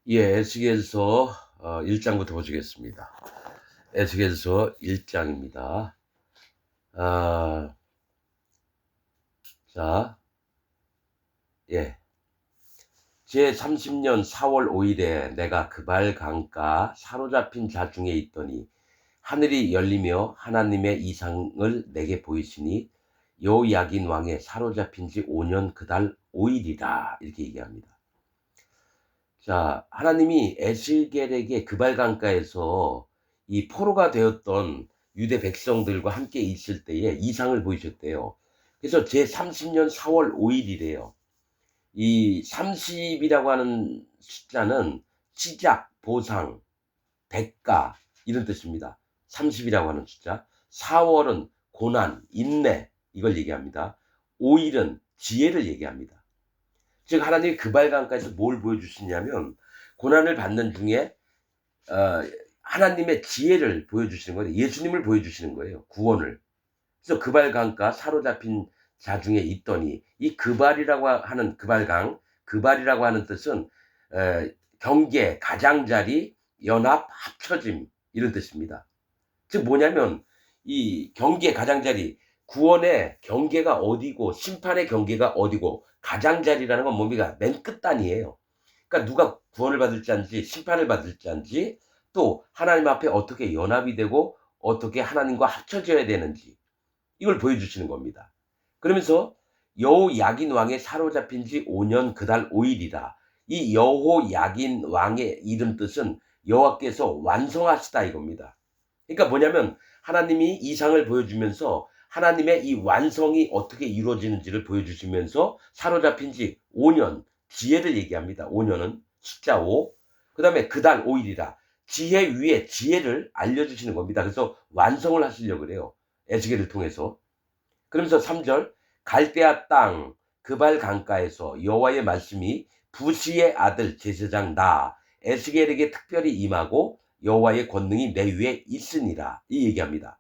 예, 에스겔서 1장부터 보시겠습니다. 에스겔서 1장입니다. 아, 자, 예. 제30년 4월 5일에 내가 그발 강가 사로잡힌 자 중에 있더니 하늘이 열리며 하나님의 이상을 내게 보이시니 여호야긴 왕의 사로잡힌 지 5년 그달 5일이라 이렇게 얘기합니다. 자, 하나님이 에스겔에게 그발 강가에서 이 포로가 되었던 유대 백성들과 함께 있을 때에 이상을 보이셨대요. 그래서 제30년 4월 5일이래요. 이 30이라고 하는 숫자는 시작, 보상, 대가 이런 뜻입니다. 30이라고 하는 숫자. 4월은 고난, 인내 이걸 얘기합니다. 5일은 지혜를 얘기합니다. 즉 하나님이 그발 강가에서 뭘 보여주시냐면 고난을 받는 중에 하나님의 지혜를 보여주시는 거예요. 예수님을 보여주시는 거예요. 구원을. 그래서 그발 강가 사로잡힌 자 중에 있더니 이 그발이라고 하는 그발강, 그발이라고 하는 뜻은 경계, 가장자리, 연합, 합쳐짐 이런 뜻입니다. 즉 뭐냐면 이 경계, 가장자리, 구원의 경계가 어디고 심판의 경계가 어디고 가장자리라는 건 뭡니까? 맨 끝단이에요. 그러니까 누가 구원을 받을지 않지 심판을 받을지 않지 또 하나님 앞에 어떻게 연합이 되고 어떻게 하나님과 합쳐져야 되는지 이걸 보여주시는 겁니다. 그러면서 여호야긴 왕의 사로잡힌 지 5년 그달 5일이라 이 여호야긴 왕의 이름 뜻은 여호와께서 완성하시다 이겁니다. 그러니까 뭐냐면 하나님이 이상을 보여주면서 하나님의 이 완성이 어떻게 이루어지는지를 보여주시면서 사로잡힌 지 5년 지혜를 얘기합니다. 5년은 숫자 5. 그 다음에 그달 5일이라 지혜 위에 지혜를 알려주시는 겁니다. 그래서 완성을 하시려고 그래요. 에스겔을 통해서. 그러면서 3절 갈대아 땅 그발 강가에서 여호와의 말씀이 부시의 아들 제사장 나 에스겔에게 특별히 임하고 여호와의 권능이 내 위에 있으니라 이 얘기합니다.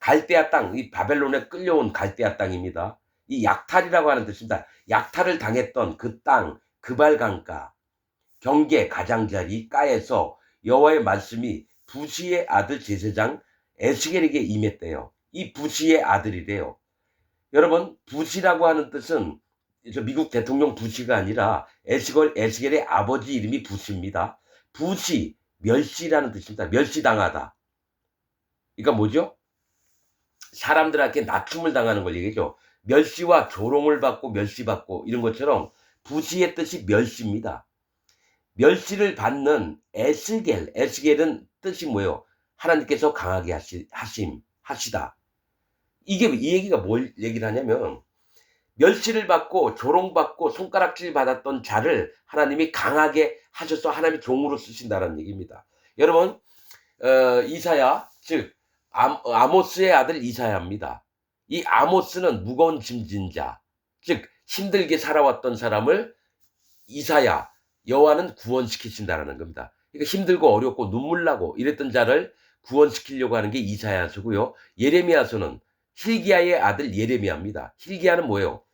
갈대아 땅, 이 바벨론에 끌려온 갈대아 땅입니다. 이 약탈이라고 하는 뜻입니다. 약탈을 당했던 그 땅, 그발 강가, 경계 가장자리 가에서 여호와의 말씀이 부시의 아들 제사장 에스겔에게 임했대요. 이 부시의 아들이래요. 여러분 부시라고 하는 뜻은 저 미국 대통령 부시가 아니라 에스겔의 아버지 이름이 부시입니다. 부시, 멸시라는 뜻입니다. 멸시당하다. 그러니까 뭐죠? 사람들한테 낮춤을 당하는 걸 얘기죠. 멸시와 조롱을 받고 멸시받고 이런 것처럼 부시의 뜻이 멸시입니다. 멸시를 받는 에스겔은 뜻이 뭐예요? 하나님께서 강하게 하시다. 이게 이 얘기가 뭘 얘기를 하냐면 멸시를 받고 조롱받고 손가락질 받았던 자를 하나님이 강하게 하셔서 하나님의 종으로 쓰신다는 얘기입니다. 여러분 이사야 즉 아모스의 아들 이사야입니다. 이 아모스는 무거운 짐진 자, 즉 힘들게 살아왔던 사람을 이사야 여호와는 구원시키신다라는 겁니다. 그러니까 힘들고 어렵고 눈물 나고 이랬던 자를 구원시키려고 하는 게 이사야서고요. 예레미야서는 hil기야의 아들 예레미야입니다. hil기야는 뭐예요?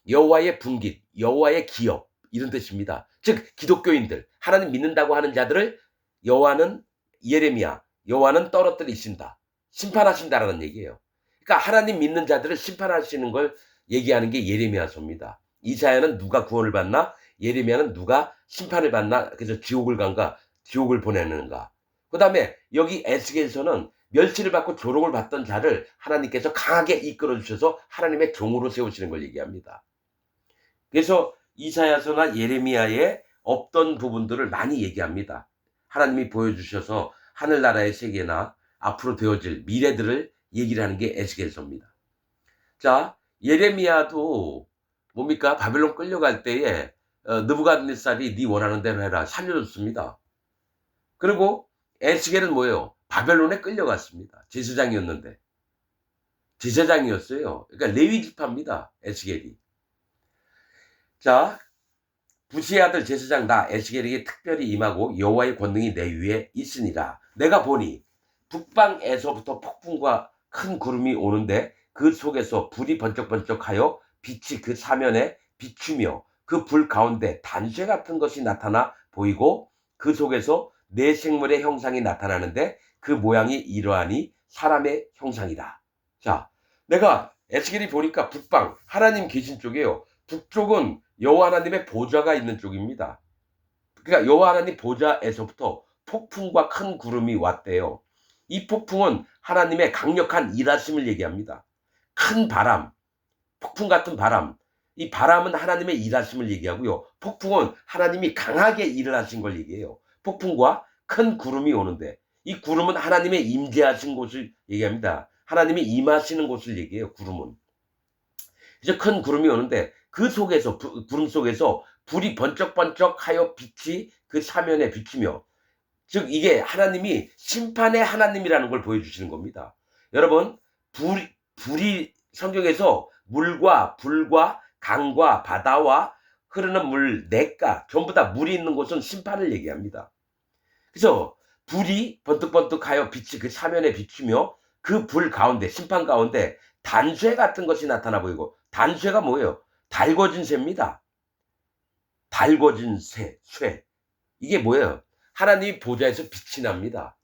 여호와의 분깃, 여호와의 기업 이런 뜻입니다. 즉 기독교인들, 하나님 믿는다고 하는 자들을 여호와는 예레미야, 여호와는 떨어뜨리신다. 심판하신다라는 얘기예요. 그러니까 하나님 믿는 자들을 심판하시는 걸 얘기하는 게 예레미야서입니다. 이사야는 누가 구원을 받나? 예레미야는 누가 심판을 받나? 그래서 지옥을 간가? 지옥을 보내는가? 그다음에 여기 에스겔서는 멸시를 받고 조롱을 받던 자를 하나님께서 강하게 이끌어 주셔서 하나님의 종으로 세우시는 걸 얘기합니다. 그래서 이사야서나 예레미야에 없던 부분들을 많이 얘기합니다. 하나님이 보여주셔서 하늘나라의 세계나 앞으로 되어질 미래들을 얘기를 하는 게 에스겔서입니다. 자, 예레미야도 뭡니까? 바벨론 끌려갈 때에 느부갓네살이 네 원하는 대로 해라 살려줬습니다. 그리고 에스겔은 뭐예요? 바벨론에 끌려갔습니다. 제사장이었는데. 제사장이었어요. 그러니까 레위 지파입니다. 에스겔이. 자, 부시의 아들 제사장 나 에스겔에게 특별히 임하고 여호와의 권능이 내 위에 있으니라. 내가 보니 북방에서부터 폭풍과 큰 구름이 오는데 그 속에서 불이 번쩍번쩍하여 빛이 그 사면에 비추며 그 불 가운데 단쇠 같은 것이 나타나 보이고 그 속에서 내 생물의 형상이 나타나는데 그 모양이 이러하니 사람의 형상이다. 자, 내가 에스겔이 보니까 북방 하나님 계신 쪽이에요. 북쪽은 여호와 하나님의 보좌가 있는 쪽입니다. 그러니까 여호와 하나님 보좌에서부터 폭풍과 큰 구름이 왔대요. 이 폭풍은 하나님의 강력한 일하심을 얘기합니다. 큰 바람, 폭풍 같은 바람. 이 바람은 하나님의 일하심을 얘기하고요. 폭풍은 하나님이 강하게 일을 하신 걸 얘기해요. 폭풍과 큰 구름이 오는데 이 구름은 하나님의 임재하신 곳을 얘기합니다. 하나님이 임하시는 곳을 얘기해요. 구름은. 이제 큰 구름이 오는데 그 속에서 구름 속에서 불이 번쩍번쩍하여 빛이 그 사면에 비치며, 즉 이게 하나님이 심판의 하나님이라는 걸 보여주시는 겁니다. 여러분, 불이 성경에서 물과 불과 강과 바다와 흐르는 물, 냇가 전부 다 물이 있는 곳은 심판을 얘기합니다. 그래서 불이 번뜩번뜩하여 빛이 그 사면에 비추며 그 불 가운데, 심판 가운데 단쇠 같은 것이 나타나 보이고, 단쇠가 뭐예요? 달궈진 쇠입니다. 달궈진 쇠. 이게 뭐예요? 하나님이 보좌에서 빛이 납니다.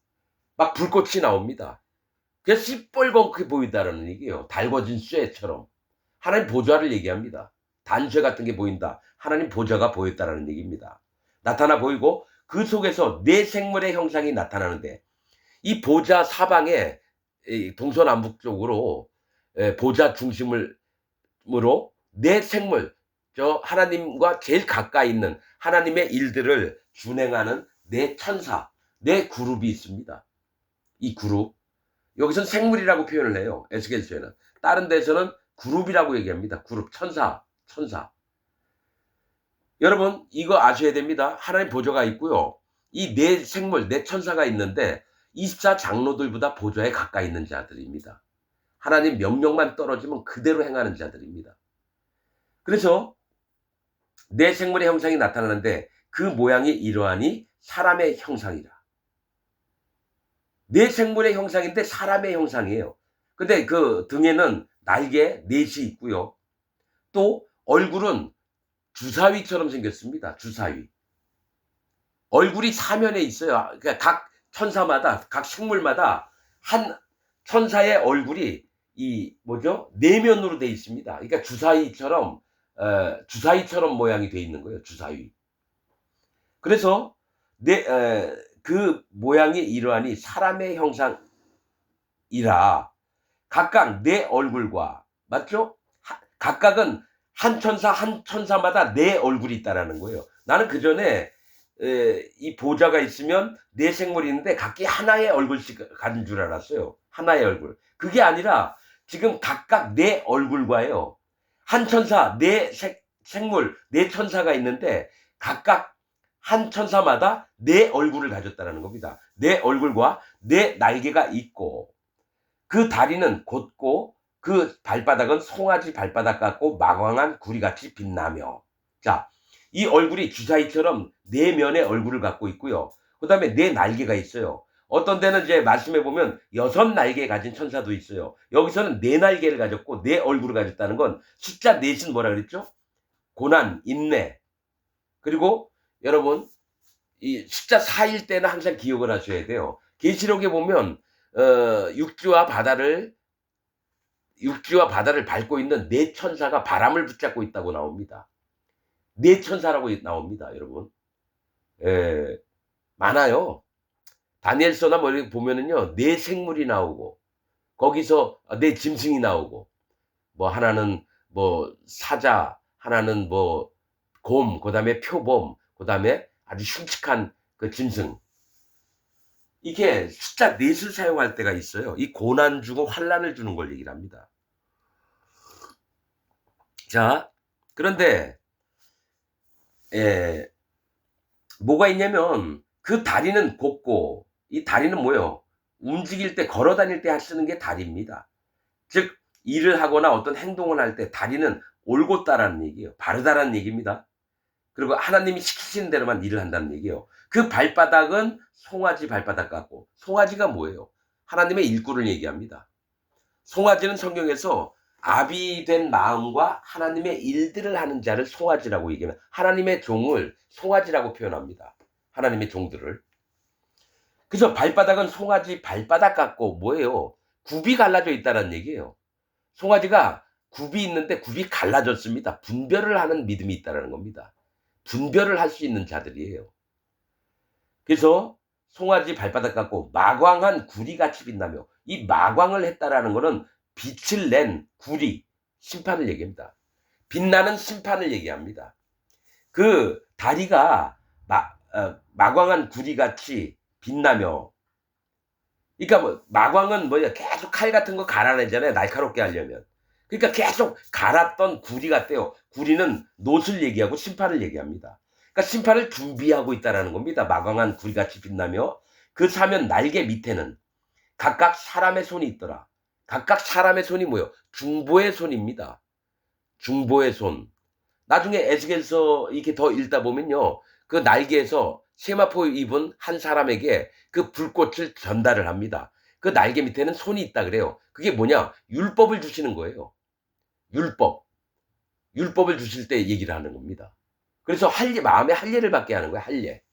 막 불꽃이 나옵니다. 그래서 시뻘겋게 보인다는 얘기예요. 달궈진 쇠처럼. 하나님 보좌를 얘기합니다. 단쇠 같은 게 보인다. 하나님 보좌가 보였다라는 얘기입니다. 나타나 보이고 그 속에서 네 생물의 형상이 나타나는데, 이 보좌 사방에 동서남북쪽으로 보좌 중심으로 네 생물, 저 하나님과 제일 가까이 있는 하나님의 일들을 준행하는 네 천사, 네 그룹이 있습니다. 이 그룹, 여기서는 생물이라고 표현을 해요. 에스겔서에는. 다른 데서는 그룹이라고 얘기합니다. 그룹, 천사. 여러분, 이거 아셔야 됩니다. 하나님 보좌가 있고요. 이 네 생물, 네 천사가 있는데 24장로들보다 보좌에 가까이 있는 자들입니다. 하나님 명령만 떨어지면 그대로 행하는 자들입니다. 그래서 네 생물의 형상이 나타나는데 그 모양이 이러하니 사람의 형상이라. 네 생물의 형상인데 사람의 형상이에요. 근데 그 등에는 날개 넷이 있고요. 또 얼굴은 주사위처럼 생겼습니다. 주사위. 얼굴이 사면에 있어요. 그러니까 각 천사마다, 각 생물마다 한 천사의 얼굴이 내면으로 돼 있습니다. 그러니까 주사위처럼 모양이 돼 있는 거예요. 주사위. 그래서 그 모양이 이러하니 사람의 형상이라. 각각 내 얼굴과, 맞죠? 각각은 한 천사마다 내 얼굴이 있다라는 거예요. 나는 그 전에 이 보좌가 있으면 네 생물이 있는데 각기 하나의 얼굴씩 가진 줄 알았어요. 하나의 얼굴. 그게 아니라 지금 각각 내 얼굴과요. 한 천사, 네 생물, 네 천사가 있는데 각각 한 천사마다 네 얼굴을 가졌다는 겁니다. 네 얼굴과 네 날개가 있고, 그 다리는 곧고 그 발바닥은 송아지 발바닥 같고 마광한 구리같이 빛나며. 자, 이 얼굴이 주사위처럼 네 면의 얼굴을 갖고 있고요. 그 다음에 네 날개가 있어요. 어떤 데는 이제 말씀해 보면 6날개 가진 천사도 있어요. 여기서는 네 날개를 가졌고 네 얼굴을 가졌다는 건 숫자 넷은 뭐라 그랬죠? 고난, 인내. 그리고 여러분, 이 숫자 4일 때는 항상 기억을 하셔야 돼요. 계시록에 보면 육지와 바다를 밟고 있는 네 천사가 바람을 붙잡고 있다고 나옵니다. 네 천사라고 나옵니다, 여러분. 많아요. 다니엘서나 뭐 이렇게 보면은요, 네 생물이 나오고, 거기서 네 짐승이 나오고, 뭐 하나는 뭐 사자, 하나는 뭐 곰, 그 다음에 표범, 그 다음에 아주 흉측한 그 짐승. 이게 숫자 넷을 사용할 때가 있어요. 이 고난 주고 환난을 주는 걸 얘기를 합니다. 자, 그런데 뭐가 있냐면 그 다리는 곱고, 이 다리는 뭐예요? 움직일 때, 걸어 다닐 때 쓰는 게 다리입니다. 즉 일을 하거나 어떤 행동을 할 때 다리는 올곧다라는 얘기예요. 바르다라는 얘기입니다. 그리고 하나님이 시키시는 대로만 일을 한다는 얘기예요. 그 발바닥은 송아지 발바닥 같고, 송아지가 뭐예요? 하나님의 일꾼을 얘기합니다. 송아지는 성경에서 아비된 마음과 하나님의 일들을 하는 자를 송아지라고 얘기하면, 하나님의 종을 송아지라고 표현합니다. 하나님의 종들을. 그래서 발바닥은 송아지 발바닥 같고 뭐예요? 굽이 갈라져 있다는 얘기예요. 송아지가 굽이 있는데 굽이 갈라졌습니다. 분별을 하는 믿음이 있다는 겁니다. 분별을 할 수 있는 자들이에요. 그래서 송아지 발바닥 같고 마광한 구리같이 빛나며, 이 마광을 했다라는 것은 빛을 낸 구리, 심판을 얘기합니다. 빛나는 심판을 얘기합니다. 그 다리가 마광한 구리같이 빛나며, 그러니까 뭐 마광은 뭐야, 계속 칼 같은 거 갈아내잖아요, 날카롭게 하려면. 그러니까 계속 갈았던 구리 같대요. 구리는 놋을 얘기하고 심판을 얘기합니다. 그러니까 심판을 준비하고 있다는 겁니다. 마광한 구리같이 빛나며 그 사면 날개 밑에는 각각 사람의 손이 있더라. 각각 사람의 손이 뭐예요? 중보의 손입니다. 중보의 손. 나중에 에스겔서 이렇게 더 읽다 보면요, 그 날개에서 세마포 입은 한 사람에게 그 불꽃을 전달을 합니다. 그 날개 밑에는 손이 있다 그래요. 그게 뭐냐? 율법을 주시는 거예요. 율법을 주실 때 얘기를 하는 겁니다. 그래서 마음에 할례를 받게 하는 거예요. 할례.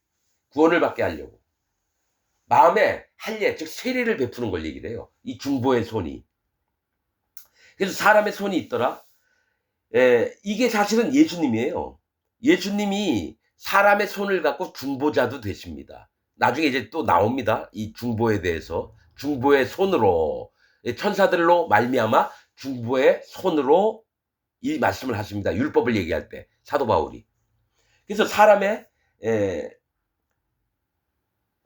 구원을 받게 하려고. 마음에 할례, 즉 세례를 베푸는 걸 얘기를 해요. 이 중보의 손이. 그래서 사람의 손이 있더라. 이게 사실은 예수님이에요. 예수님이 사람의 손을 갖고 중보자도 되십니다. 나중에 이제 또 나옵니다. 이 중보에 대해서. 중보의 손으로, 천사들로 말미암아 중보의 손으로 이 말씀을 하십니다. 율법을 얘기할 때 사도 바울이. 그래서 사람의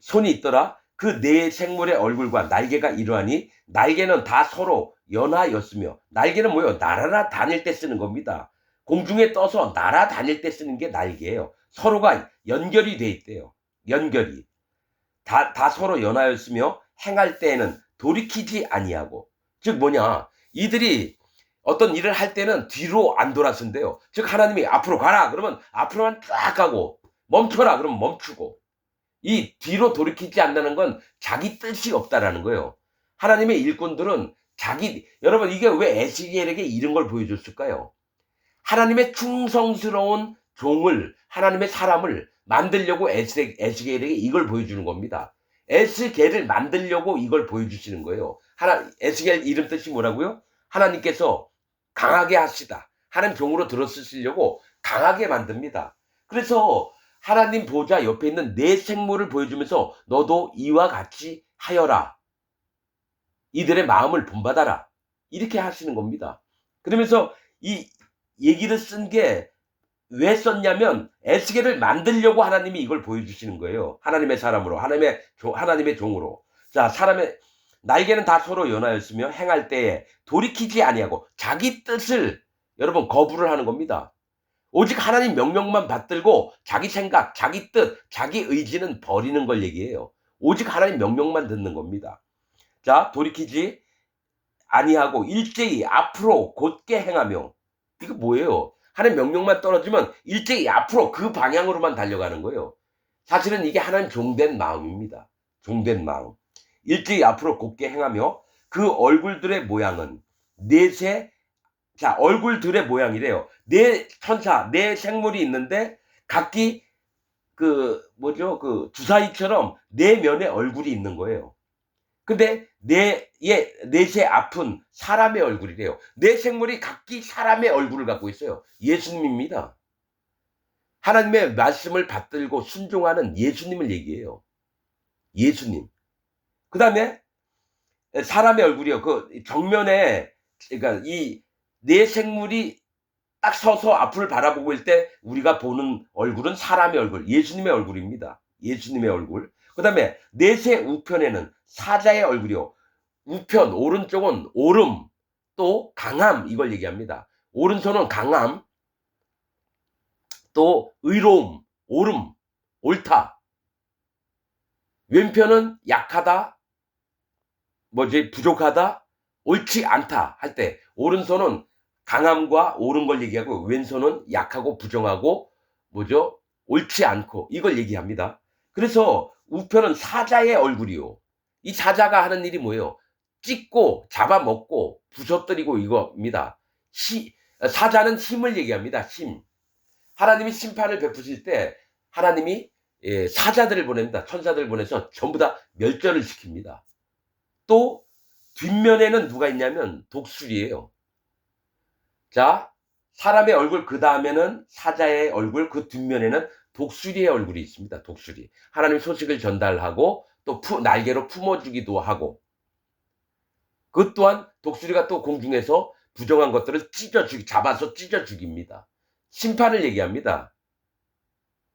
손이 있더라. 그 네 생물의 얼굴과 날개가 이러하니, 날개는 다 서로 연하였으며, 날개는 뭐예요? 날아라 다닐 때 쓰는 겁니다. 공중에 떠서 날아다닐 때 쓰는 게 날개예요. 서로가 연결이 돼 있대요. 연결이 다 서로 연하였으며 행할 때에는 돌이키지 아니하고, 즉 뭐냐, 이들이 어떤 일을 할 때는 뒤로 안 돌아선대요. 즉 하나님이 앞으로 가라 그러면 앞으로만 쫙 가고, 멈춰라 그러면 멈추고, 이 뒤로 돌이키지 않는다는 건 자기 뜻이 없다라는 거예요. 하나님의 일꾼들은 여러분, 이게 왜 에스겔에게 이런 걸 보여줬을까요? 하나님의 충성스러운 종을, 하나님의 사람을 만들려고 에스겔에게 이걸 보여주는 겁니다. 에스겔을 만들려고 이걸 보여주시는 거예요. 에스겔 이름 뜻이 뭐라고요? 하나님께서 강하게 하시다. 하나님 종으로 들어쓰시려고 강하게 만듭니다. 그래서 하나님 보좌 옆에 있는 네 생물을 보여주면서 너도 이와 같이 하여라. 이들의 마음을 본받아라. 이렇게 하시는 겁니다. 그러면서 이 얘기를 쓴 게 왜 썼냐면, 에스겔을 만들려고 하나님이 이걸 보여주시는 거예요. 하나님의 사람으로, 하나님의 종으로. 자, 사람의 날개는 다 서로 연하였으며 행할 때에 돌이키지 아니하고, 자기 뜻을 여러분 거부를 하는 겁니다. 오직 하나님 명령만 받들고 자기 생각, 자기 뜻, 자기 의지는 버리는 걸 얘기해요. 오직 하나님 명령만 듣는 겁니다. 자, 돌이키지 아니하고 일제히 앞으로 곧게 행하며, 이거 뭐예요? 하나님 명령만 떨어지면 일제히 앞으로 그 방향으로만 달려가는 거예요. 사실은 이게 하나님 종된 마음입니다. 종된 마음. 일제히 앞으로 곧게 행하며 그 얼굴들의 모양은 얼굴들의 모양이래요. 네 천사, 네 생물이 있는데 각기 주사위처럼 네 면의 얼굴이 있는 거예요. 근데 넷의 앞은 사람의 얼굴이래요. 네 생물이 각기 사람의 얼굴을 갖고 있어요. 예수님입니다. 하나님의 말씀을 받들고 순종하는 예수님을 얘기해요. 예수님. 그 다음에 사람의 얼굴이요. 그 정면에, 그러니까 이 네 생물이 딱 서서 앞을 바라보고 있을 때 우리가 보는 얼굴은 사람의 얼굴, 예수님의 얼굴입니다. 예수님의 얼굴. 그 다음에 넷의 우편에는 사자의 얼굴이요. 우편, 오른쪽은 오름, 또 강함, 이걸 얘기합니다. 오른손은 강함, 또 의로움, 옳음, 옳다. 왼편은 약하다, 부족하다, 옳지 않다 할 때, 오른손은 강함과 옳은 걸 얘기하고, 왼손은 약하고 부정하고 옳지 않고, 이걸 얘기합니다. 그래서 우편은 사자의 얼굴이요. 이 사자가 하는 일이 뭐예요? 찢고 잡아먹고 부서뜨리고 이겁니다. 사자는 힘을 얘기합니다. 힘. 하나님이 심판을 베푸실 때 하나님이 사자들을 보냅니다. 천사들을 보내서 전부 다 멸절을 시킵니다. 또 뒷면에는 누가 있냐면 독수리예요. 자, 사람의 얼굴 그 다음에는 사자의 얼굴, 그 뒷면에는 독수리의 얼굴이 있습니다. 독수리. 하나님 소식을 전달하고 또 날개로 품어주기도 하고, 그 또한 독수리가 또 공중에서 부정한 것들을 잡아서 찢어 죽입니다. 심판을 얘기합니다.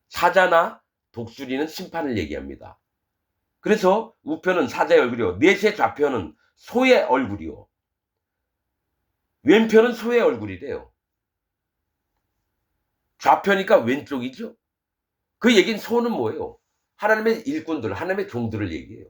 사자나 독수리는 심판을 얘기합니다. 그래서 우편은 사자의 얼굴이요, 넷의 좌편은 소의 얼굴이요, 왼편은 소의 얼굴이래요. 좌편이니까 왼쪽이죠. 그 얘기는 소는 뭐예요? 하나님의 일꾼들, 하나님의 종들을 얘기해요.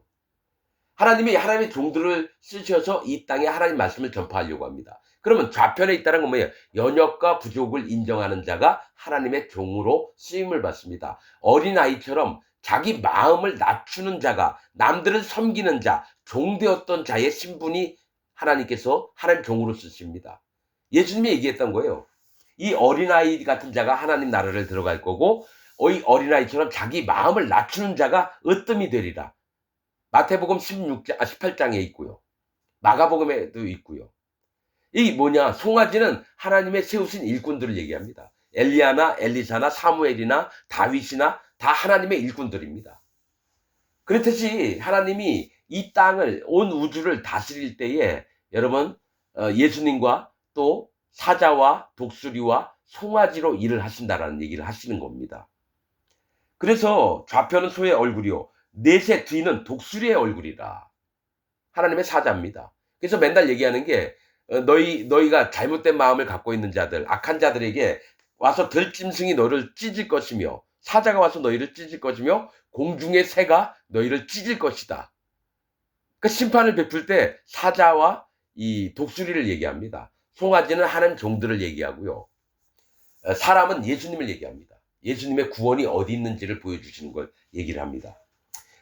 하나님이 하나님의 종들을 쓰셔서 이 땅에 하나님 말씀을 전파하려고 합니다. 그러면 좌편에 있다는 건 뭐예요? 연약과 부족을 인정하는 자가 하나님의 종으로 쓰임을 받습니다. 어린아이처럼 자기 마음을 낮추는 자가, 남들을 섬기는 자, 종되었던 자의 신분이 하나님께서 하나님 종으로 쓰십니다. 예수님이 얘기했던 거예요. 이 어린아이 같은 자가 하나님 나라를 들어갈 거고, 이 어린아이처럼 자기 마음을 낮추는 자가 으뜸이 되리라. 마태복음 18장에 있고요. 마가복음에도 있고요. 이 뭐냐, 송아지는 하나님의 세우신 일꾼들을 얘기합니다. 엘리야나 엘리사나 사무엘이나 다윗이나 다 하나님의 일꾼들입니다. 그렇듯이 하나님이 이 땅을, 온 우주를 다스릴 때에 여러분, 예수님과 또 사자와 독수리와 송아지로 일을 하신다라는 얘기를 하시는 겁니다. 그래서 좌편은 소의 얼굴이요, 넷의 뒤는 독수리의 얼굴이라. 하나님의 사자입니다. 그래서 맨날 얘기하는 게, 너희가 잘못된 마음을 갖고 있는 자들, 악한 자들에게 와서 들짐승이 너를 찢을 것이며, 사자가 와서 너희를 찢을 것이며, 공중의 새가 너희를 찢을 것이다. 그 심판을 베풀 때 사자와 이 독수리를 얘기합니다. 송아지는 하나님 종들을 얘기하고요, 사람은 예수님을 얘기합니다. 예수님의 구원이 어디 있는지를 보여주시는 걸 얘기를 합니다.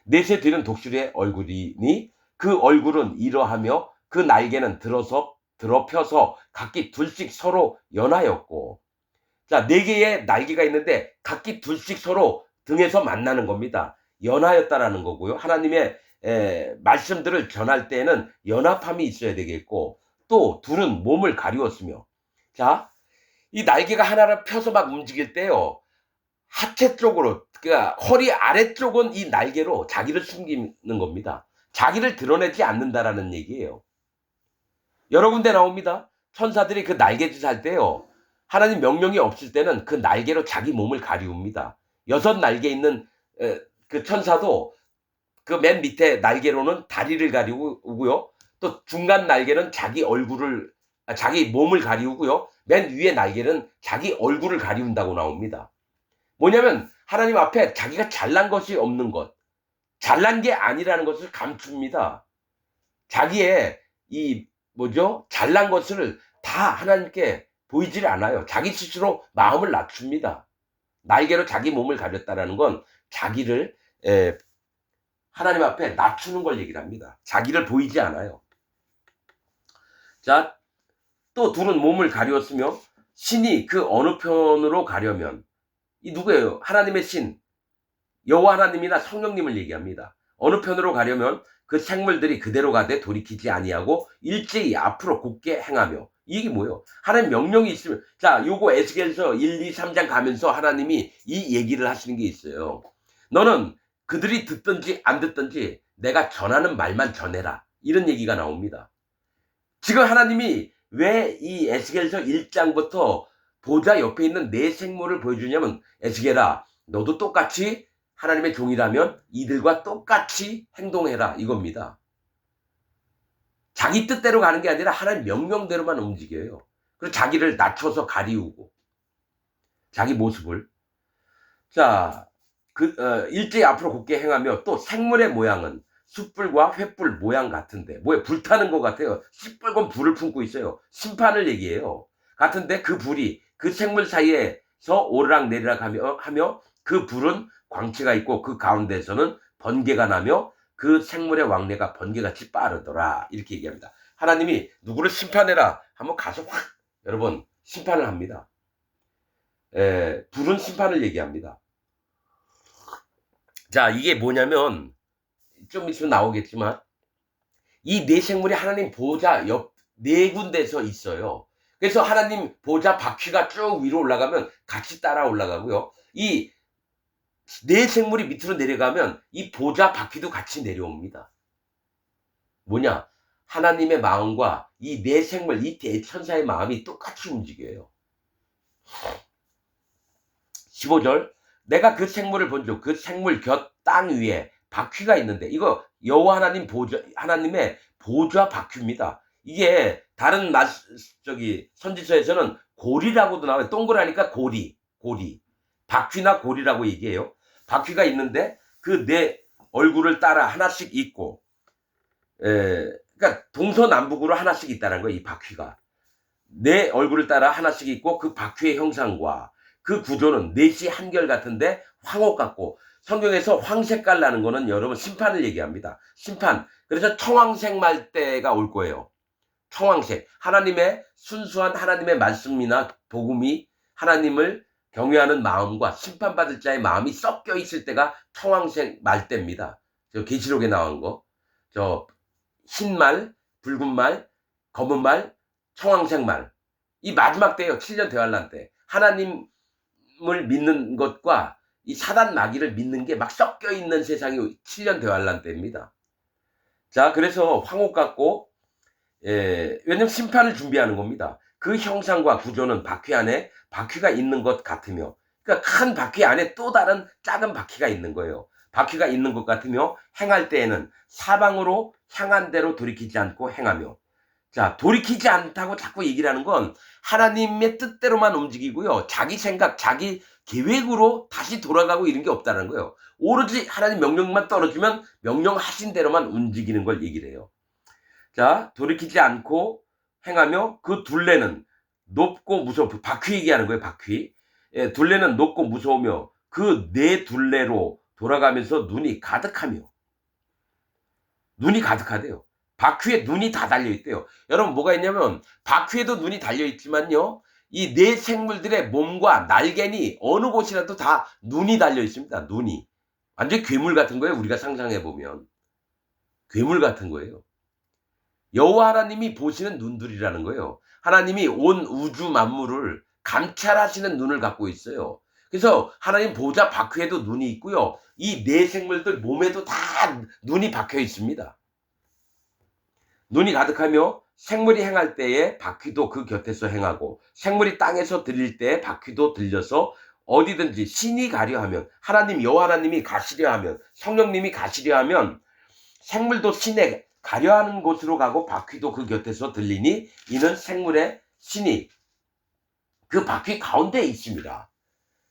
넷의 뒤는 독수리의 얼굴이니 그 얼굴은 이러하며 그 날개는 들어펴서 각기 둘씩 서로 연하였고, 자, 네 개의 날개가 있는데 각기 둘씩 서로 등에서 만나는 겁니다. 연하였다라는 거고요. 하나님의 말씀들을 전할 때에는 연합함이 있어야 되겠고, 또 둘은 몸을 가리웠으며, 자, 이 날개가 하나를 펴서 막 움직일 때요, 하체 쪽으로, 그러니까 허리 아래쪽은 이 날개로 자기를 숨기는 겁니다. 자기를 드러내지 않는다라는 얘기예요. 여러 군데 나옵니다. 천사들이 그 날개짓 할 때요, 하나님 명령이 없을 때는 그 날개로 자기 몸을 가리웁니다. 6날개 있는 그 천사도 그 맨 밑에 날개로는 다리를 가리우고요, 또 중간 날개는 자기 몸을 가리우고요, 맨 위에 날개는 자기 얼굴을 가리운다고 나옵니다. 뭐냐면 하나님 앞에 자기가 잘난 것이 없는 것, 잘난 게 아니라는 것을 감춥니다. 자기의 잘난 것을 다 하나님께 보이질 않아요. 자기 스스로 마음을 낮춥니다. 날개로 자기 몸을 가렸다라는 건 자기를 하나님 앞에 낮추는 걸 얘기를 합니다. 자기를 보이지 않아요. 자, 또 둘은 몸을 가리웠으며 신이 그 어느 편으로 가려면, 이 누구예요? 하나님의 신, 여호와 하나님이나 성령님을 얘기합니다. 어느 편으로 가려면 그 생물들이 그대로 가되 돌이키지 아니하고 일제히 앞으로 곧게 행하며. 이게 뭐예요? 하나님 명령이 있으면, 자, 요거 에스겔서 1, 2, 3장 가면서 하나님이 이 얘기를 하시는 게 있어요. 너는 그들이 듣든지 안 듣든지 내가 전하는 말만 전해라, 이런 얘기가 나옵니다. 지금 하나님이 왜 이 에스겔서 1장부터 보좌 옆에 있는 네 생물을 보여주냐면, 에스겔아, 너도 똑같이 하나님의 종이라면 이들과 똑같이 행동해라, 이겁니다. 자기 뜻대로 가는 게 아니라 하나님 명령대로만 움직여요. 그리고 자기를 낮춰서 가리우고 자기 모습을. 자, 일제히 앞으로 곧게 행하며, 또 생물의 모양은 숯불과 횃불 모양 같은데, 뭐에 불타는 것 같아요. 시뻘건 불을 품고 있어요. 심판을 얘기해요. 같은데 그 불이 그 생물 사이에서 오르락 내리락 하며 그 불은 광채가 있고 그 가운데에서는 번개가 나며 그 생물의 왕래가 번개같이 빠르더라, 이렇게 얘기합니다. 하나님이 누구를 심판해라 하면 가서 확, 여러분, 심판을 합니다. 불은 심판을 얘기합니다. 자, 이게 뭐냐면 좀 있으면 나오겠지만 이 네 생물이 하나님 보좌 옆 네 군데서 있어요. 그래서 하나님 보좌 바퀴가 쭉 위로 올라가면 같이 따라 올라가고요. 이 네 생물이 밑으로 내려가면 이 보좌 바퀴도 같이 내려옵니다. 뭐냐? 하나님의 마음과 이 네 생물, 이 대천사의 마음이 똑같이 움직여요. 15절, 내가 그 생물을 본즉 그 생물 곁 땅 위에 바퀴가 있는데, 이거 여호와 하나님 보좌, 하나님의 보좌 바퀴입니다. 이게 다른 선지서에서는 고리라고도 나와요. 동그라니까 고리, 바퀴나 고리라고 얘기해요. 바퀴가 있는데 그 네 얼굴을 따라 하나씩 있고, 그러니까 동서남북으로 하나씩 있다는 거예요. 이 바퀴가 내 얼굴을 따라 하나씩 있고, 그 바퀴의 형상과 그 구조는 넷이 한결같은데 황옥 같고, 성경에서 황색깔 나는 거는 여러분 심판을 얘기합니다. 심판. 그래서 청황색 말대가 올 거예요. 청황색. 하나님의 순수한 하나님의 말씀이나 복음이 하나님을 경외하는 마음과 심판받을 자의 마음이 섞여 있을 때가 청황색 말대입니다. 저 계시록에 나온 거. 저 흰말, 붉은 말, 검은 말, 청황색 말. 이 마지막 때예요. 7년 대환란 때. 하나님을 믿는 것과 이 사단 마귀를 믿는 게 막 섞여 있는 세상이 7년 대환란 때입니다. 자, 그래서 황옥 같고, 왜냐면 심판을 준비하는 겁니다. 그 형상과 구조는 바퀴 안에 바퀴가 있는 것 같으며, 그러니까 큰 바퀴 안에 또 다른 작은 바퀴가 있는 거예요. 바퀴가 있는 것 같으며, 행할 때에는 사방으로 향한 대로 돌이키지 않고 행하며. 자, 돌이키지 않다고 자꾸 얘기를 하는 건 하나님의 뜻대로만 움직이고요. 자기 생각, 자기 계획으로 다시 돌아가고 이런 게 없다는 거예요. 오로지 하나님 명령만 떨어지면 명령하신 대로만 움직이는 걸 얘기를 해요. 자, 돌이키지 않고 행하며 그 둘레는 높고 무서워. 바퀴 얘기하는 거예요. 바퀴. 둘레는 높고 무서우며 그 네 둘레로 돌아가면서 눈이 가득하대요. 바퀴에 눈이 다 달려있대요. 여러분, 뭐가 있냐면 바퀴에도 눈이 달려있지만요, 이 네 생물들의 몸과 날개니 어느 곳이라도 다 눈이 달려있습니다. 눈이. 완전 괴물 같은 거예요. 우리가 상상해보면. 괴물 같은 거예요. 여호와 하나님이 보시는 눈들이라는 거예요. 하나님이 온 우주 만물을 감찰하시는 눈을 갖고 있어요. 그래서 하나님 보좌 바퀴에도 눈이 있고요. 이 네 생물들 몸에도 다 눈이 박혀 있습니다. 눈이 가득하며 생물이 행할 때에 바퀴도 그 곁에서 행하고, 생물이 땅에서 들릴 때에 바퀴도 들려서 어디든지 신이 가려 하면, 하나님 여호와 하나님이 가시려 하면, 성령님이 가시려 하면 생물도 신에 가려하는 곳으로 가고 바퀴도 그 곁에서 들리니 이는 생물의 신이 그 바퀴 가운데에 있습니다.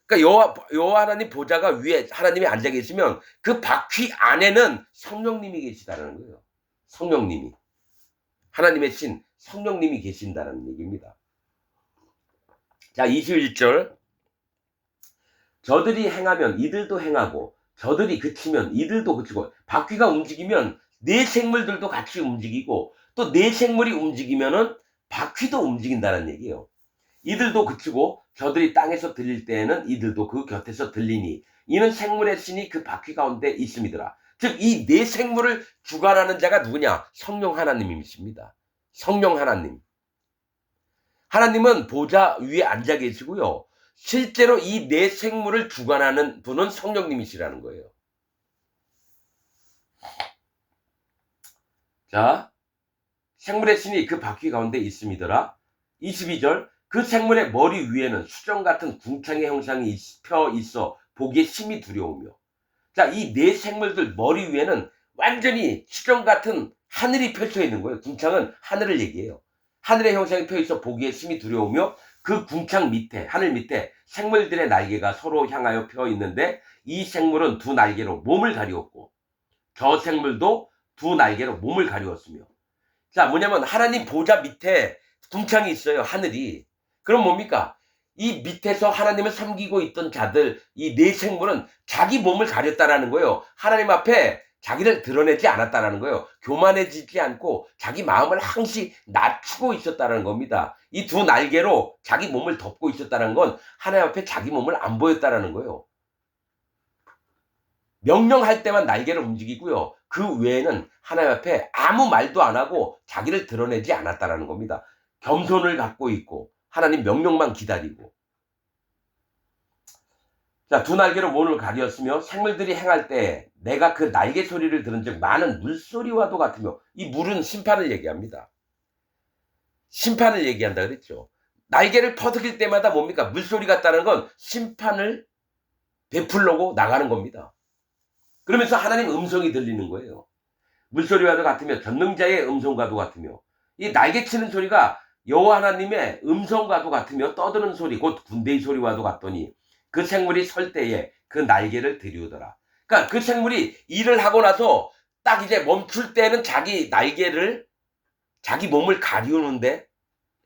그러니까 여호와 하나님 보좌가 위에 하나님이 앉아 계시면 그 바퀴 안에는 성령님이 계시다는 거예요. 성령님이. 하나님의 신, 성령님이 계신다는 얘기입니다. 자, 21절. 저들이 행하면 이들도 행하고, 저들이 그치면 이들도 그치고, 바퀴가 움직이면 네 생물들도 같이 움직이고, 또 네 생물이 움직이면은 바퀴도 움직인다는 얘기예요. 이들도 그치고 저들이 땅에서 들릴 때에는 이들도 그 곁에서 들리니 이는 생물의 신이 그 바퀴 가운데 있음이더라. 즉 이 네 생물을 주관하는 자가 누구냐? 성령 하나님이십니다. 성령 하나님. 하나님은 보좌 위에 앉아 계시고요. 실제로 이 네 생물을 주관하는 분은 성령님이시라는 거예요. 자, 생물의 신이 그 바퀴 가운데 있음이더라. 22절. 그 생물의 머리 위에는 수정 같은 궁창의 형상이 펴 있어 보기에 심히 두려우며. 자, 이 네 생물들 머리 위에는 완전히 수정 같은 하늘이 펼쳐 있는 거예요. 궁창은 하늘을 얘기해요. 하늘의 형상이 펴 있어 보기에 심히 두려우며, 그 궁창 밑에, 하늘 밑에 생물들의 날개가 서로 향하여 펴 있는데, 이 생물은 두 날개로 몸을 가리웠고 저 생물도 두 날개로 몸을 가리웠으며. 자, 뭐냐면 하나님 보좌 밑에 궁창이 있어요. 하늘이. 그럼 뭡니까? 이 밑에서 하나님을 섬기고 있던 자들, 이 네 생물은 자기 몸을 가렸다라는 거예요. 하나님 앞에 자기를 드러내지 않았다라는 거예요. 교만해지지 않고 자기 마음을 항시 낮추고 있었다는 겁니다. 이 두 날개로 자기 몸을 덮고 있었다는 건 하나님 앞에 자기 몸을 안 보였다라는 거예요. 명령할 때만 날개를 움직이고요. 그 외에는 하나님 앞에 아무 말도 안 하고 자기를 드러내지 않았다라는 겁니다. 겸손을 갖고 있고 하나님 명령만 기다리고. 자, 두 날개로 몸을 가리었으며 생물들이 행할 때 내가 그 날개 소리를 들은즉 많은 물소리와도 같으며, 이 물은 심판을 얘기합니다. 심판을 얘기한다 그랬죠. 날개를 퍼득일 때마다 뭡니까? 물소리 같다는 건 심판을 베풀려고 나가는 겁니다. 그러면서 하나님 음성이 들리는 거예요. 물소리와도 같으며 전능자의 음성과도 같으며, 이 날개 치는 소리가 여호와 하나님의 음성과도 같으며 떠드는 소리 곧 군대의 소리와도 같더니 그 생물이 설 때에 그 날개를 들이우더라. 그러니까 그 생물이 일을 하고 나서 딱 이제 멈출 때는 자기 날개를, 자기 몸을 가리우는데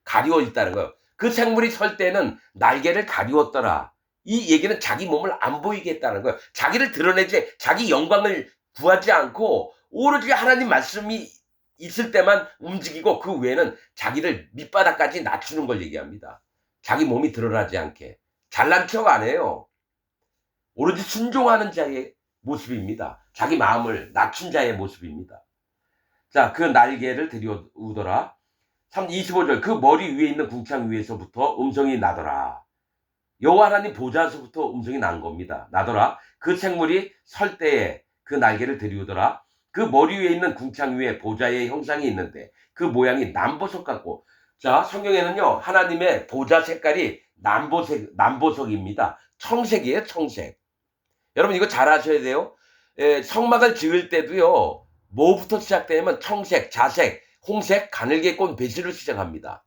가리워 있다는 거예요. 그 생물이 설 때는 날개를 가리웠더라. 이 얘기는 자기 몸을 안 보이게 했다는 거예요. 자기를 드러내지, 자기 영광을 구하지 않고 오로지 하나님 말씀이 있을 때만 움직이고 그 외에는 자기를 밑바닥까지 낮추는 걸 얘기합니다. 자기 몸이 드러나지 않게. 잘난 척 안 해요. 오로지 순종하는 자의 모습입니다. 자기 마음을 낮춘 자의 모습입니다. 자, 그 날개를 들이우더라. 25절 그 머리 위에 있는 궁창 위에서부터 음성이 나더라. 여호와 하나님 보좌에서부터 음성이 난 겁니다. 나더라. 그 생물이 설 때에 그 날개를 들이우더라. 그 머리 위에 있는 궁창 위에 보좌의 형상이 있는데 그 모양이 남보석 같고. 자, 성경에는요 하나님의 보좌 색깔이 남보석입니다. 청색이에요. 청색. 여러분 이거 잘 아셔야 돼요. 성막을 지을 때도요 뭐부터 시작되냐면 청색, 자색, 홍색, 가늘게 꼰 배실로 시작합니다.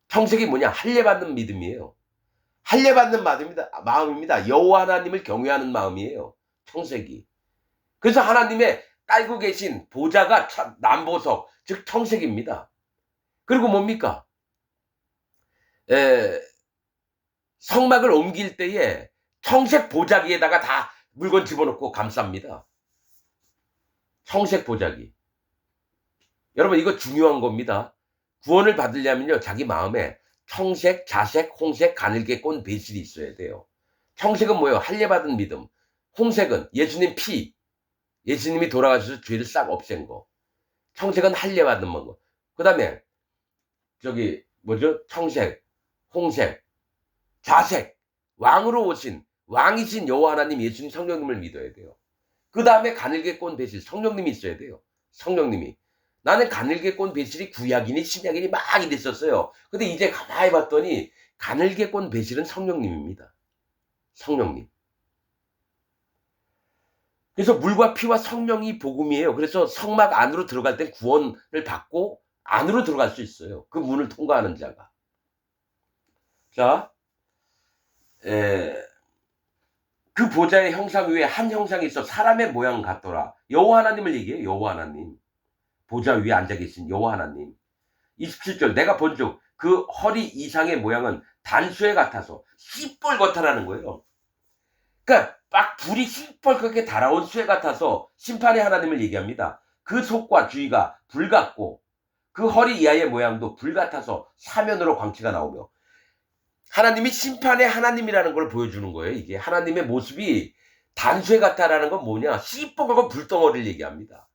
청색이 뭐냐? 할례받는 믿음이에요. 할례받는 마음입니다. 여호와 하나님을 경외하는 마음이에요. 청색이. 그래서 하나님의 깔고 계신 보좌가 남보석, 즉 청색입니다. 그리고 뭡니까? 성막을 옮길 때에 청색 보자기에다가 다 물건 집어넣고 감쌉니다. 청색 보자기. 여러분 이거 중요한 겁니다. 구원을 받으려면요 자기 마음에 청색, 자색, 홍색, 가늘게 꼰 배실이 있어야 돼요. 청색은 뭐예요? 할례받은 믿음. 홍색은 예수님 피, 예수님이 돌아가셔서 죄를 싹 없앤 거. 청색은 할례받은 거. 그 다음에 저기 뭐죠? 청색, 홍색, 자색, 왕으로 오신 왕이신 여호와 하나님 예수님 성령님을 믿어야 돼요. 그 다음에 가늘게 꼰 배실, 성령님이 있어야 돼요. 성령님이. 나는 가늘게 꼰 배실이 구약이니 신약이니 막 이랬었어요. 근데 이제 가만히 봤더니 가늘게 꼰 배실은 성령님입니다. 성령님. 그래서 물과 피와 성령이 복음이에요. 그래서 성막 안으로 들어갈 때 구원을 받고 안으로 들어갈 수 있어요. 그 문을 통과하는 자가. 자, 그 보좌의 형상 위에 한 형상이 있어 사람의 모양 같더라. 여호와 하나님을 얘기해요. 여호와 하나님. 보좌 위에 앉아 계신 여호와 하나님. 27절 내가 본즉 그 허리 이상의 모양은 단수에 같아서 시뻘겋다라는 거예요. 그러니까 막 불이 시뻘겋게 달아온 쇠 같아서 심판의 하나님을 얘기합니다. 그 속과 주위가 불 같고 그 허리 이하의 모양도 불 같아서 사면으로 광채가 나오며, 하나님이 심판의 하나님이라는 걸 보여주는 거예요. 이게 하나님의 모습이 단쇠 같다라는 건 뭐냐? 시뻘겋은 불덩어리를 얘기합니다.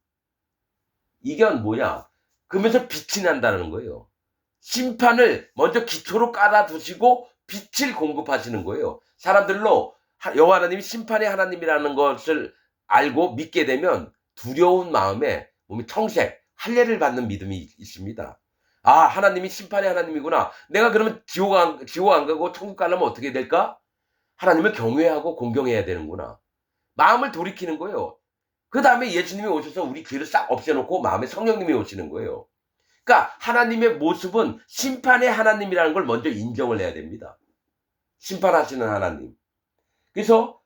이게 뭐냐? 그러면서 빛이 난다는 거예요. 심판을 먼저 기초로 깔아두시고 빛을 공급하시는 거예요. 사람들로 여호와 하나님이 심판의 하나님이라는 것을 알고 믿게 되면 두려운 마음에 몸이 청색, 할례를 받는 믿음이 있습니다. 아, 하나님이 심판의 하나님이구나. 내가 그러면 지옥 안 가고 천국 가려면 어떻게 될까? 하나님을 경외하고 공경해야 되는구나. 마음을 돌이키는 거예요. 그 다음에 예수님이 오셔서 우리 죄를 싹 없애놓고 마음에 성령님이 오시는 거예요. 그러니까 하나님의 모습은 심판의 하나님이라는 걸 먼저 인정을 해야 됩니다. 심판하시는 하나님. 그래서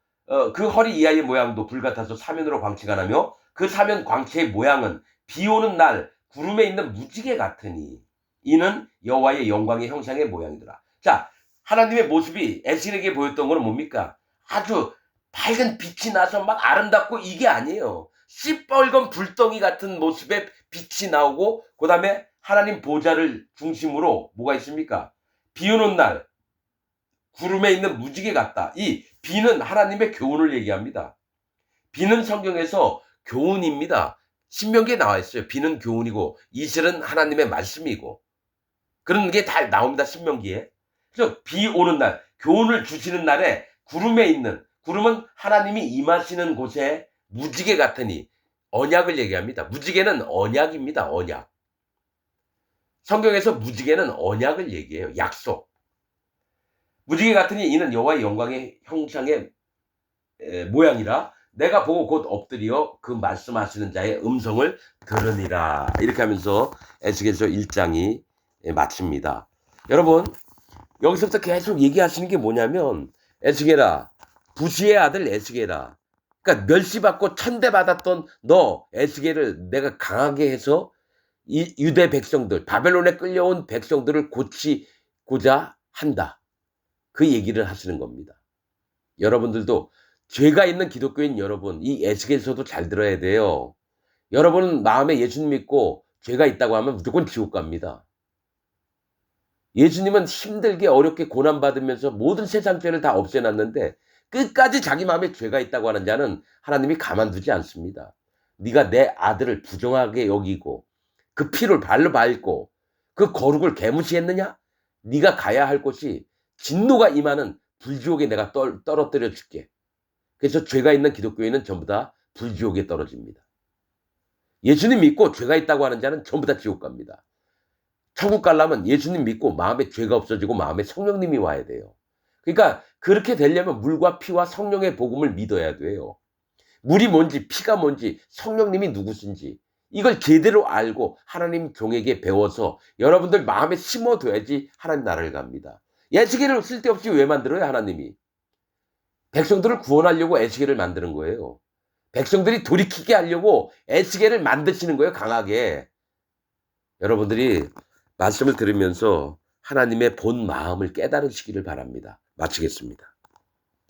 그 허리 이하의 모양도 불 같아서 사면으로 광채가 나며 그 사면 광채의 모양은 비 오는 날 구름에 있는 무지개 같으니 이는 여호와의 영광의 형상의 모양이더라. 자, 하나님의 모습이 에스겔에게 보였던 것은 뭡니까? 아주 밝은 빛이 나서 막 아름답고 이게 아니에요. 시뻘건 불덩이 같은 모습의 빛이 나오고 그 다음에 하나님 보좌를 중심으로 뭐가 있습니까? 비 오는 날 구름에 있는 무지개 같다. 이 비는 하나님의 교훈을 얘기합니다. 비는 성경에서 교훈입니다. 신명기에 나와 있어요. 비는 교훈이고 이슬은 하나님의 말씀이고 그런 게 다 나옵니다. 신명기에. 그래서 비 오는 날, 교훈을 주시는 날에 구름에 있는, 구름은 하나님이 임하시는 곳에 무지개 같으니 언약을 얘기합니다. 무지개는 언약입니다. 언약. 성경에서 무지개는 언약을 얘기해요. 약속. 무지개 같으니 이는 여호와의 영광의 형상의 모양이라 내가 보고 곧 엎드려 그 말씀하시는 자의 음성을 들으니라. 이렇게 하면서 에스겔서 1장이 마칩니다. 여러분, 여기서부터 계속 얘기하시는 게 뭐냐면, 에스겔아, 부시의 아들 에스겔아, 그러니까 멸시받고 천대받았던 너 에스겔을 내가 강하게 해서 이 유대 백성들, 바벨론에 끌려온 백성들을 고치고자 한다. 그 얘기를 하시는 겁니다. 여러분들도 죄가 있는 기독교인 여러분, 이 에스겔서도 잘 들어야 돼요. 여러분은 마음에 예수님 믿고 죄가 있다고 하면 무조건 지옥 갑니다. 예수님은 힘들게 어렵게 고난받으면서 모든 세상 죄를 다 없애놨는데 끝까지 자기 마음에 죄가 있다고 하는 자는 하나님이 가만두지 않습니다. 네가 내 아들을 부정하게 여기고 그 피를 발로 밟고 그 거룩을 개무시했느냐? 네가 가야 할 곳이 진노가 임하는 불지옥에 내가 떨어뜨려 줄게. 그래서 죄가 있는 기독교인은 전부 다 불지옥에 떨어집니다. 예수님 믿고 죄가 있다고 하는 자는 전부 다 지옥 갑니다. 천국 가려면 예수님 믿고 마음에 죄가 없어지고 마음에 성령님이 와야 돼요. 그러니까 그렇게 되려면 물과 피와 성령의 복음을 믿어야 돼요. 물이 뭔지 피가 뭔지 성령님이 누구신지 이걸 제대로 알고 하나님 종에게 배워서 여러분들 마음에 심어둬야지 하나님 나라를 갑니다. 에스겔을 쓸데없이 왜 만들어요? 하나님이. 백성들을 구원하려고 에스겔을 만드는 거예요. 백성들이 돌이키게 하려고 에스겔을 만드시는 거예요. 강하게. 여러분들이 말씀을 들으면서 하나님의 본 마음을 깨달으시기를 바랍니다. 마치겠습니다.